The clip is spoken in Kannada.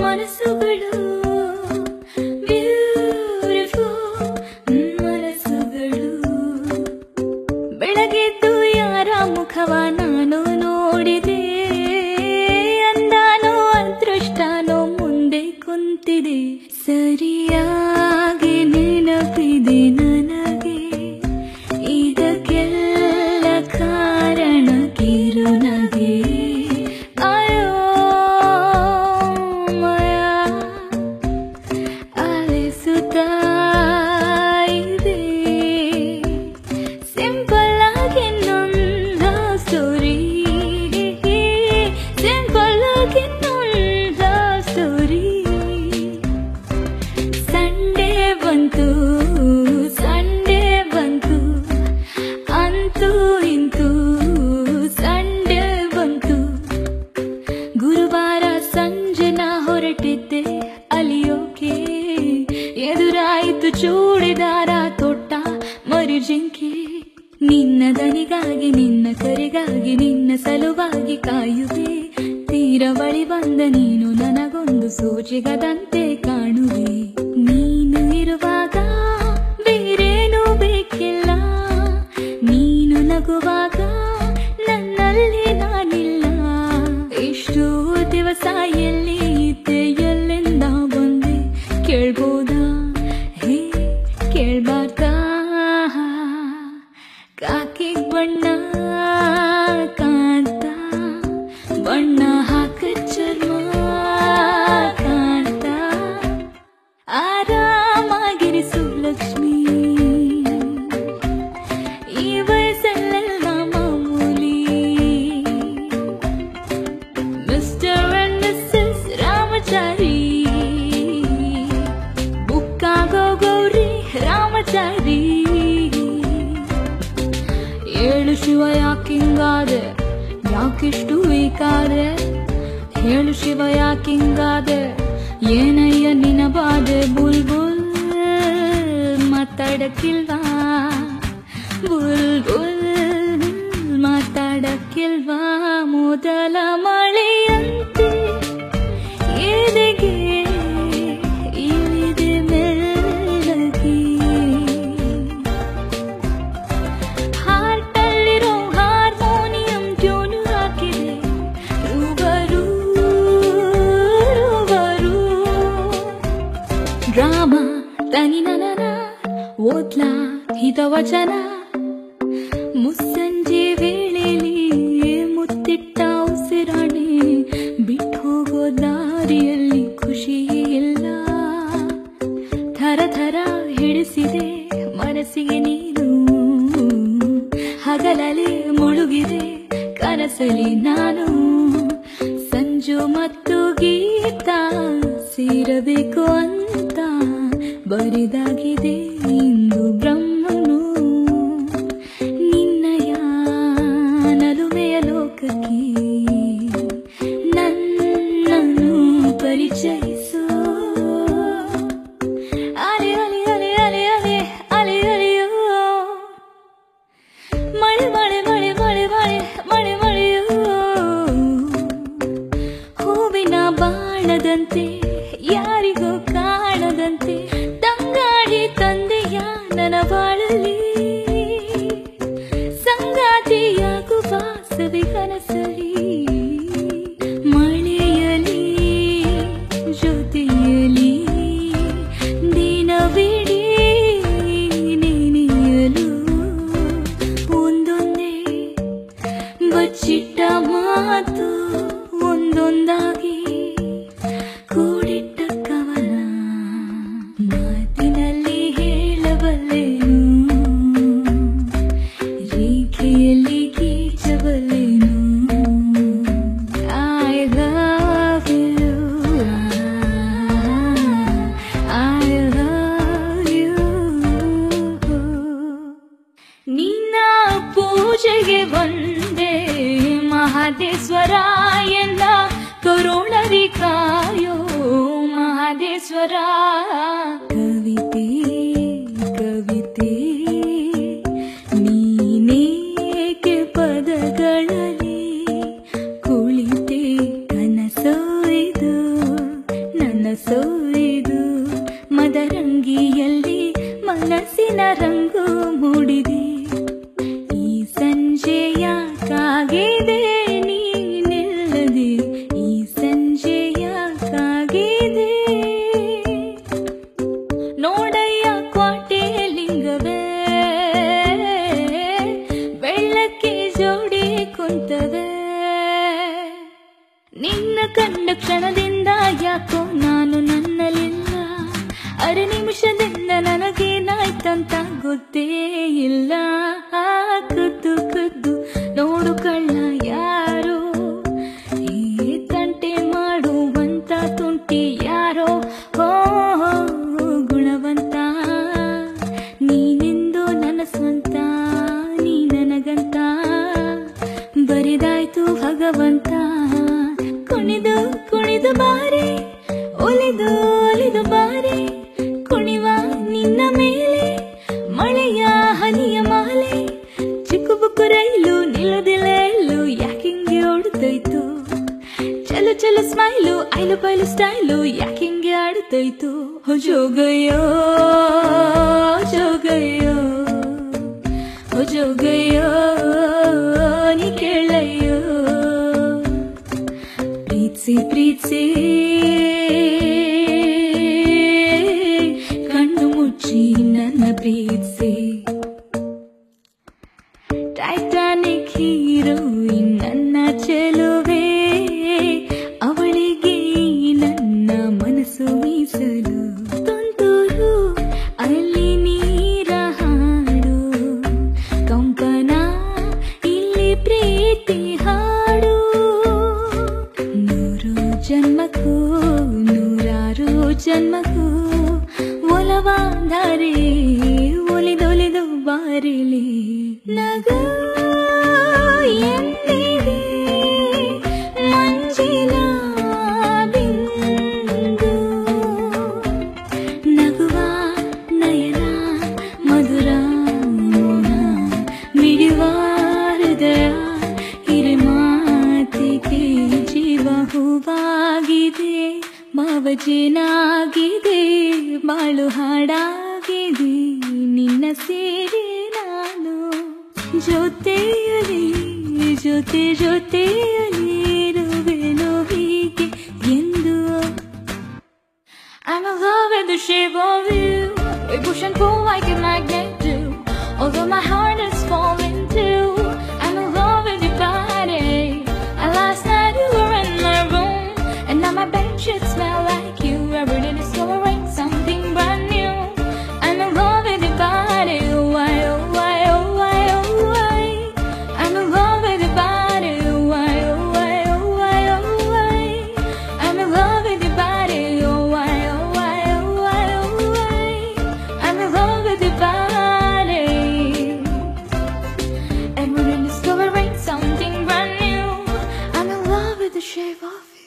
ಮನಸ್ಸುಗಳು ಬ್ಯೂಟಿಫುಲ್ ಮನಸ್ಸುಗಳು. ಬೆಳಗೆದ್ದು ಯಾರ ಮುಖವ ನಾನು ನೋಡಿದೆ, ಅಂದಾನೋ ಅದೃಷ್ಟನೋ ಮುಂದೆ ಕುಂತಿದೆ. ಸರಿಯಾಗಿ ನೆನಪಿದೆ ನನಗೆ, ಇದಕ್ಕೆಲ್ಲ ಕಾರಣ ಕಿರುನಗೆ. ಅಯೋಮಯ ಅಲಿಸುತ್ತಾ ಇದೆ ಸಿಂಪಲ್ ಆಗಿ ನೊಂದ ಸ್ಟೋರಿ, ಸಿಂಪಲ್ ಆಗಿ ನೊಂದ ಸ್ಟೋರಿ. ಸಂಡೇ ಬಂತು ಅಂತೂ ಇಂತೂ ಸಂಡೇ ಬಂತು. ಗುರುವಾರ ಸಂಜೆ ನಾ ಹೊರಟಿದ್ದೆ ಅಲಿಯೋಕೆ, ಎದುರಾಯಿತು ಚೂಡಿದಾರ ತೊಟ್ಟ ಮರುಜಿಂಕೆ. ನಿನ್ನ ದನಿಗಾಗಿ ನಿನ್ನ ಕರೆಗಾಗಿ ನಿನ್ನ ಸಲುವಾಗಿ ಕಾಯುವೆ, ತೀರ ಬಳಿ ಬಂದ ನೀನು ನನಗೊಂದು ಸೋಜಿಗದಂತೆ ಕಾಣುವೆ. ನೀನು ಇರುವಾಗ ಬೇರೇನೂ ಬೇಕಿಲ್ಲ, ನೀನು ನಗುವಾಗ ನನ್ನಲ್ಲಿ ನಾನಿಲ್ಲ. ಇಷ್ಟು ದಿವಸ ಎಲ್ಲಿ ಇದ್ದೆ, ಎಲ್ಲಿಂದ ಬಂದೆ ಕೇಳ್ಬೋದಾ, ಹೇ ಕೇಳ್ಬಾರ್ದಾ? ಕಾಕಿ ಬಣ್ಣ ಕಾಂತ, ಬಣ್ಣ ಹಾಕ ಚರ್ಮ ಕಾಂತ, ಆರಾಮಾಗಿರಿಸು ಲಕ್ಷ್ಮಿ. ಈ ವಯಸ್ಸಲ್ಲೆಲ್ಲ ಮಾಮೂಲಿ. ಮಿಸ್ಟರ್ ಅಂಡ್ ಮಿಸ್ಸಸ್ ರಾಮಚಾರಿ, ಬುಕ್ಕಾಗೋ ಗೌರಿ ರಾಮಚಾರಿ. ಹೇಳು ಶಿವ ಯಾಕಿಂಗಾದೆ, ಯಾಕಿಷ್ಟು ವೀಕಾದೆ? ಹೇಳು ಶಿವ ಯಾಕಿಂಗಾದೆ, ಏನಯ್ಯ ನಿನ ಬಾದೆ? ಬುಲ್ ಬುಲ್ ಮಾತಾಡಕ್ಕಿಲ್ವಾ, ಬುಲ್ ಬುಲ್ ಮಾತಾಡಕ್ಕಿಲ್ವಾ? ಮೊದಲ ಮಳೆಯಂತೆ ಎದೆಗೆ ಇಳಿದೆ ಮೆಲ್ಲಗೆ, ಹಾರ್ಟಲ್ಲಿರೋ ಹಾರ್ಮೋನಿಯಂ ಟ್ಯೂನು ಹಾಕಿದೆ ರೂಬರು ರೂಬರು. ಡ್ರಾಮ ತನಿ ನನನ ಓದ್ಲಾ ಹಿತವಚನ, ಮುಸ್ಸಂಜೆ ವೇಳೆಲಿ ಮುತ್ತಿಟ್ಟ ಉಸಿರಾಣೆ, ಬಿಟ್ಟು ಹೋಗೋ ದಾರಿಯಲ್ಲಿ ಖುಷಿ ಇಲ್ಲ. ಥರ ಥರ ಹಿಡಿಸಿದೆ ಮನಸ್ಸಿಗೆ ನೀನು, ಹಗಲಲ್ಲಿ ಮುಳುಗಿದೆ ಕನಸಲಿ ನಾನು. ಸಂಜು ಮತ್ತು ಗೀತ ಸೇರಬೇಕು ಅಂತ ಬರಿದಾಗಿದೆ ಇಂದು ಬ್ರಹ್ಮನು. ನಿನ್ನಯ ನಲುಮೆಯ ಲೋಕಕ್ಕೆ ನನ್ನನ್ನು ಪರಿಚಯಿಸು. ಅಲೆ ಅಲೆ ಅಲೆ ಅಲೆ ಅಲೆ ಅಲೆ ಅಲೆಯೋ, ಮಳೆ ಮಳೆ ಮಳೆ ಮಳೆ ಮಳೆ ಮಳೆ ಮಳೆಯೋ. ಹೂವಿನ ಬಾಣದಂತೆ ಯಾರಿಗೂ ಕಾಣದಂತೆ ತಂಗಾಡಿ ತಂದೆಯ ನನ್ನ ಬಾಳಲಿ, ಸಂಗಾತಿಯಾಗುವ ಸವಿ ಕನಸಲಿ. ಮಳೆಯಲಿ ಜೊತೆಯಲಿ ದಿನವಿಡೀ ನೆನೆಯಲು, ಒಂದೊಂದೇ ಬಚ್ಚಿಟ್ಟ ಮಾತು ಒಂದೊಂದಾಗಿ ಕೂಡಿಟ್ಟ ಕವನ. ಮಾತಿನಲ್ಲಿ ಹೇಳಬಲ್ಲೆನು, ರೇಖೆಯಲ್ಲಿ ಗೀಚಬಲ್ಲೆನು. I love you, I love you. ನಿನ್ನ ಪೂಜೆಗೆ ಬಂದೆ ಮಹದೇಶ್ವರ, ಎಲ್ಲ ಕರುಣರಿ ಕಾಯೋ ಮಹದೇಶ್ವರ. ಕವಿತೆ ಕವಿತೆ ನೀನೇಕೆ ಪದಗಳಲ್ಲಿ ಕುಳಿತೆ ಕನಸೋಯ್ತು. ನಿನ್ನ ಕಂಡ ಕ್ಷಣದಿಂದ ಯಾಕೋ ನಾನು ನನ್ನಲ್ಲಿಲ್ಲ. ಅರೆ ನಿಮಿಷದಿಂದ ನನಗೇನಾಯ್ತಂತ ಗೊತ್ತೇ ಇಲ್ಲ. ಖುದ್ದು ಖುದ್ದು ನೋಡು ಕಳ್ಳ ಯಾರೋ, ಈ ತಂಟೆ ಮಾಡುವಂತ ತುಂಟಿ ಯಾರೋ. ಗುಣವಂತ ನೀನೆಂದು ನನ್ನ ಸ್ವಂತ, ನೀ ನನಗಂತ ಬರಿದಾಯ್ತು ಭಗವಂತ. ಕುಣಿದು ಕುಣಿದು ಬಾರೆ, ಒಲಿದು ಒಲಿದು ಬಾರೆ, ಕುಣಿವ ನಿನ್ನ ಮೇಲೆ ಮಳೆಯ ಹನಿಯ ಮಾಲೆ. ಚಿಕ್ಕಬುಕ್ಕು ರೈಲು ನಿಲ್ಲದಿಲ್ಲ ಎಲ್ಲೂ, ಯಾಕಿಂಗೆ ಓಡುತ್ತೈತು. ಚಲು ಚಲು ಸ್ಮೈಲು, ಐಲು ಬೈಲು ಸ್ಟೈಲು, ಯಾಕಿಂಗೆ ಆಡುತ್ತೈತು. ಜೋಗಯ್ಯೋ ಜೋಗಯ್ಯೋ ಜೋಗಯ್ಯೋ ನೀ ಕೇಳಯ್ಯೋ. ಪ್ರೀತ್ಸಿ ಪ್ರೀತ್ಸಿ ಕಣ್ಣು ಮುಚ್ಚಿ ನನ್ನ ಪ್ರೀತ್ಸಿ. ಟೈಟಾನಿಕ್ ಹೀರೋಯಿನ್ ನನ್ನ ಚೆಲುವೆ, ಅವಳಿಗೆ ನನ್ನ ಮನಸ್ಸು ಮೀಸಲು. ತುಂತುರು ಅಲ್ಲಿ ನೀರ ಹಾಡು, ಕಂಪನ ಇಲ್ಲಿ ಪ್ರೀತಿ ಹಾಡು. ನೂರು ಜನ್ಮಕ್ಕೂ ನೂರಾರು ಜನ್ಮಕ್ಕೂ ಒಲವಾದರೆ ಒಲಿದೊಲಿದು ಬಾರಿಲಿ. ನಗು ಎಂದಿದೆ ಮಂಜಿನ ಬಿಂದು, ನಗುವ ನಯನ ಮಧುರ ಮೋಹ, ಮಿಡಿವ ಹೃದಯ ಹಿರಿ ಮಾತಿಗೆ ಜೀವ ಹೂವಾಗಿದೆ. ಮಾವಜೇನಾಗಿದೆ ಬಾಳು ಹಾಡಾಗಿದೆ, ನಿನ್ನ ಸೇರಿ ನಾನು ಜೊತೆಯಲಿ ಜೊತೆ ಜೊತೆಯಲಿ ಇರುವೆನು ಹೀಗೆ ಎಂದು. I'm in love with the shape of you, we push and pull like a magnet do, although my heart is falling too. I'm in love with your body, and last night you were in my room, and now my bed should smell like you. Every day discovering something brand new. I'm in love with your body, why oh why oh why oh why. I'm in love with your body, why oh why oh why oh why. I'm in love with your body, oh why oh why oh why oh why. I'm in love with your body. Every day discovering something brand new. I'm in love with the shape of you.